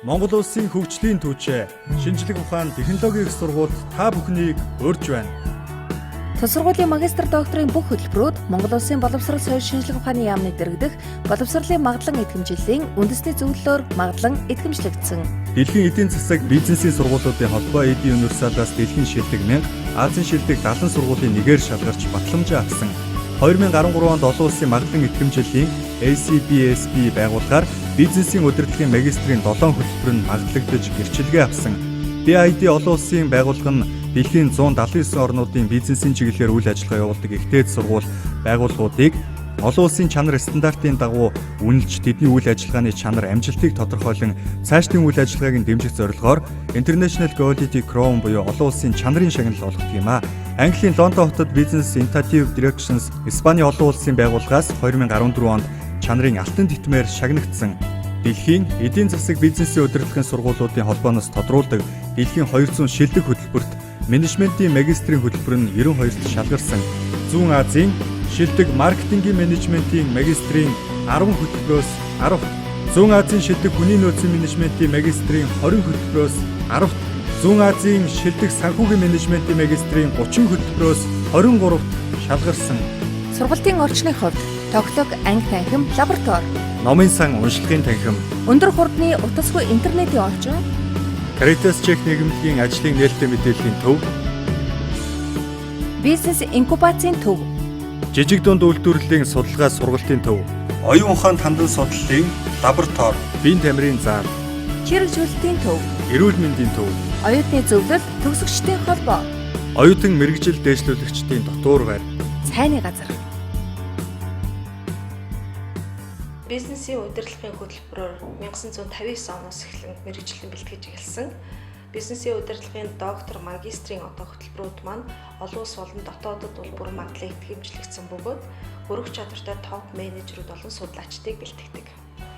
Монгол Улсын хөгжлийн түүчээ шинжлэх ухаан технологийн их сургууль та бүхнийг урьж байна. Тус сургуулийн магистр докторийн бүх хөтөлбөрүүд Монгол Улсын боловсрол соёл шинжлэх ухааны яамны дэргэдэх боловсролын магадлан эдгэмжлэлийн үндэсний зөвлөлөөр магадлан эдгэмжлэгдсэн. Дэлхийн эдийн засаг бизнесийн сургуулиудын холбоо Эдийн универсалаас дэлхийн шилдэг 1000, Азийн шилдэг 70 сургуулийн нэгээр шалгарч батламжаа авсан. 2013 онд олон улсын магадлан эдгэмжлэлийн ACBSB байгууллагаар бизнесийн удирдлагын магистрийн 7 хөтөлбөр нь магадлагдж гэрчилгээ авсан. BID олон улсын байгууллага нь дэлхийн 179 орнуудын бизнесийн чиглэлээр үйл ажиллагаа явуулдаг ихтэй сургууль байгууллагуудыг олон улсын чанар стандартын дагуу үнэлж тэдний үйл ажиллагааны чанар амжилтыг тодорхойлон цаашдын үйл ажиллагааг нь дэмжих зорилгоор International Quality Crown буюу олон улсын чанарын шагнал олгох юм а. Английн Лондон хотод Business Initiative Directions Испани олон улсын байгууллагаас 2014 онд чанарын алтан титмээр шагнагдсан. Дэлхийн эдийн засаг бизнесийн удирдлагын сургуулиудын холбооноос тодруулдаг дэлхийн 200 шилдэг хөтөлбөрт менежментийн магистрийн хөтөлбөр нь 92-т шалгарсан. Зүүн Азийн шилдэг маркетингийн менежментийн магистрийн 10 хөтөлбөрөөс 10, Зүүн Азийн шилдэг хүний нөөцийн менежментийн магистрийн 20 хөтөлбөрөөс 10, Зүүн Азийн шилдэг санхүүгийн менежментийн магистрийн 30 хөтөлбөрөөс 23-т шалгарсан. Сургалтын орчны хувьд тоглог, анги танхим, лаборатори, Номын сан уншлагын танхим, өндөр хурдны утасгүй интернетийн орчин, Caritas чек нийгэмлэгийн ажлын нээлттэй мэдээллийн төв, бизнес инкубацийн төв, жижиг дунд үйлдвэрлэлийн судалгаа сургалтын төв, оюун ухаанд хандан судлалын лаборатори, биеийн тамирын зам, чирэгжүүлэлтийн төв, эрүүл мэндийн төв, оюутны зөвлөл, төгсөгчдийн холбоо, оюутан мэрэгжил дэвшлүүлэгчдийн дотуур байр, цайны газар. Бизнесийн удирдлагын хөтөлбөрөөр 1959 оноос эхлэн мэргэжлийн бэлтгэж эхэлсэн. Бизнесийн удирдлагын доктор, магистрийн одоо хөтөлбөрүүд маань олон улс болон дотоодод бол бүр магадлан эдгэмжлэгдсэн бөгөөд өргөх чадвартай топ менежерүүд болон судлаачдыг бэлтгэдэг.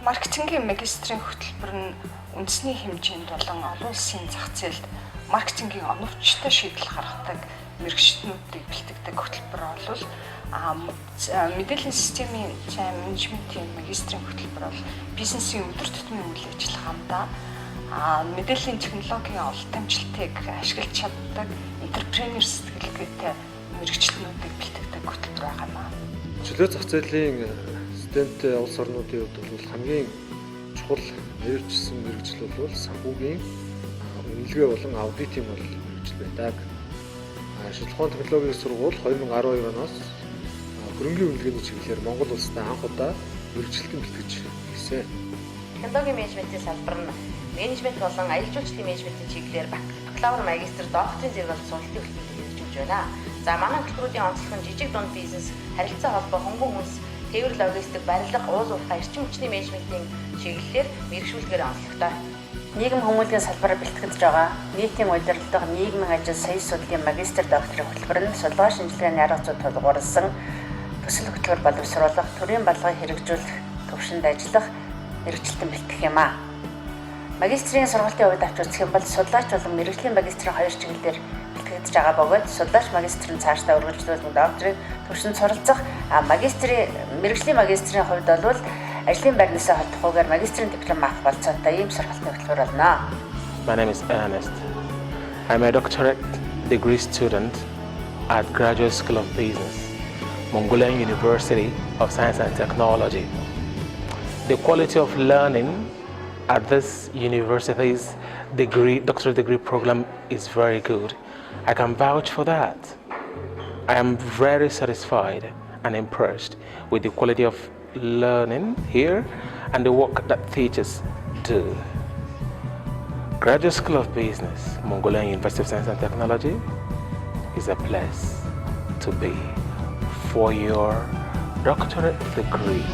Маркетингийн магистрийн хөтөлбөр нь үндэсний хэмжээнд болон олон улсын зах зээлд маркетингийн оновчтой шийдэл гаргадаг мэргэжлүүдийг бэлтгэдэг хөтөлбөр бол мэдээллийн системийн менежментийн магистрийн хөтөлбөр бол бизнесийн өдөр тутмын үйл ажиллагаанд мэдээллийн технологийн ололт амжилтыг ашиглаж чаддаг энтерпренер сэтгэлгээтэй мэргэжлүүдийг бэлтгэдэг хөтөлбөр байгаа юм. Чөлөө зах зээлийн студенттэй улс орнуудын хувьд бол хамгийн чухал нэрвчсэн мэргэжил бол санхүүгийн үнэлгээ болон аудитын мэргэжил байдаг. Шинжлэх ухааны технологийн сургууль 2012 оноос хөрөнгөний үнэлгээний чиглэлээр Монгол улсад анх удаа мэргэжилтэн бэлтгэж ирсэн. Технологийн менежментийн салбар нь менежмент болон аялал жуулчлалын менежментийн чиглэлээр бакалавр, магистр, докторийн зэрэг сургалтын хөтөлбөрөөр хэрэгжүүлж байна. За манай хөтөлбөрүүдийн онцлог нь жижиг дунд бизнес, харилцаа холбоо, хөнгөн хүнс, тээвэр логистик, барилга, уул уурхай, эрчим хүчний менежментийн чиглэлээр мэргэжүүлгээр онцлогтой. Нийгэм хүмүүнлэгийн салбараар бэлтгэж байгаа нийтийн удирдлага, нийгмийн ажил, соёл судлалын магистр, докторийн хөтөлбөр нь судалгаа шинжилгээний арга зүй тулгуурласан төсөл хөтөлбөр боловсруулах, төрийн барилгыг хэрэгжүүлэх, төвшөнд ажиллах мэргэжилтэн бэлтгэх юм а. Магистрийн сургалтын хувьд авч үзэх юм бол судлаач болон мэргэжлийн магистрийн хоёр чиглэлээр бэлтгэж байгаа бөгөөд судлаач магистрын цаашдаа үргэлжлүүлэн докторийн төвшөнд суралцах, мэргэжлийн магистрийн хувьд бол ажлын байрнаас холдохгүйгээр магистрийн диплом авах болцоотой ийм сургалтын хөтөлбөр болно. My name is Ernest. I'm a doctorate degree student at Graduate School of Business, Mongolian University of Science and Technology. The quality of learning at this university's doctorate degree program is very good. I can vouch for that. I am very satisfied and impressed with the quality of learning here and the work that teachers do. Graduate School of Business, Mongolian University of Science and Technology is a place to be for your doctorate degree.